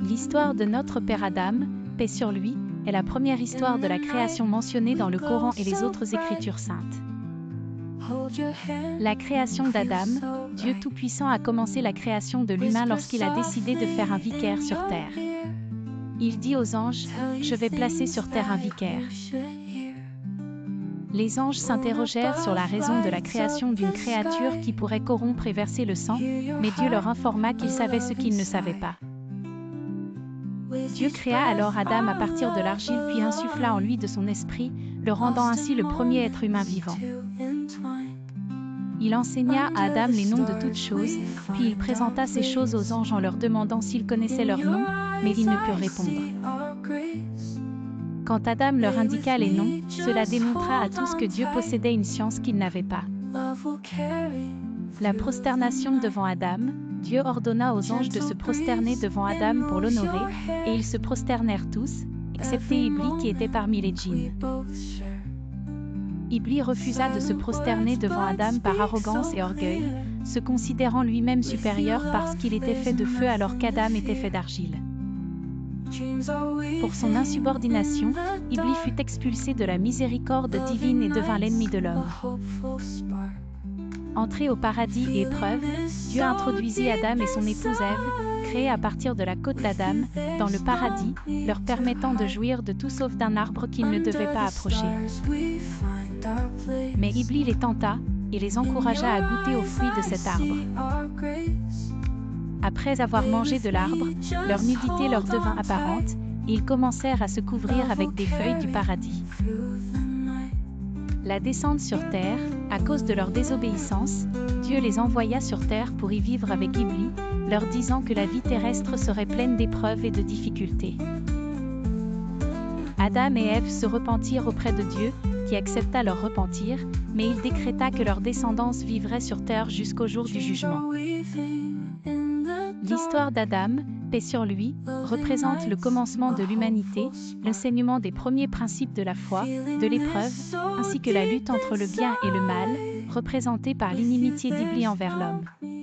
L'histoire de notre père Adam, paix sur lui, est la première histoire de la création mentionnée dans le Coran et les autres écritures saintes. La création d'Adam, Dieu Tout-Puissant a commencé la création de l'humain lorsqu'il a décidé de faire un vicaire sur terre. Il dit aux anges, « Je vais placer sur terre un vicaire ». Les anges s'interrogèrent sur la raison de la création d'une créature qui pourrait corrompre et verser le sang, mais Dieu leur informa qu'il savait ce qu'ils ne savaient pas. Dieu créa alors Adam à partir de l'argile puis insuffla en lui de son esprit, le rendant ainsi le premier être humain vivant. Il enseigna à Adam les noms de toutes choses, puis il présenta ces choses aux anges en leur demandant s'ils connaissaient leurs noms, mais ils ne purent répondre. Quand Adam leur indiqua les noms, cela démontra à tous que Dieu possédait une science qu'ils n'avaient pas. La prosternation devant Adam, Dieu ordonna aux anges de se prosterner devant Adam pour l'honorer, et ils se prosternèrent tous, excepté Iblis qui était parmi les djinns. Iblis refusa de se prosterner devant Adam par arrogance et orgueil, se considérant lui-même supérieur parce qu'il était fait de feu alors qu'Adam était fait d'argile. Pour son insubordination, Iblis fut expulsé de la miséricorde divine et devint l'ennemi de l'homme. Entré au paradis et épreuve, Dieu introduisit Adam et son épouse Ève, créés à partir de la côte d'Adam, dans le paradis, leur permettant de jouir de tout sauf d'un arbre qu'ils ne devaient pas approcher. Mais Iblis les tenta, et les encouragea à goûter aux fruits de cet arbre. Après avoir mangé de l'arbre, leur nudité leur devint apparente, et ils commencèrent à se couvrir avec des feuilles du paradis. La descente sur terre, à cause de leur désobéissance, Dieu les envoya sur terre pour y vivre avec Iblis, leur disant que la vie terrestre serait pleine d'épreuves et de difficultés. Adam et Ève se repentirent auprès de Dieu, qui accepta leur repentir, mais il décréta que leur descendance vivrait sur terre jusqu'au jour du jugement. L'histoire d'Adam, paix sur lui, représente le commencement de l'humanité, l'enseignement des premiers principes de la foi, de l'épreuve, ainsi que la lutte entre le bien et le mal, représentée par l'inimitié d'Iblis envers l'homme.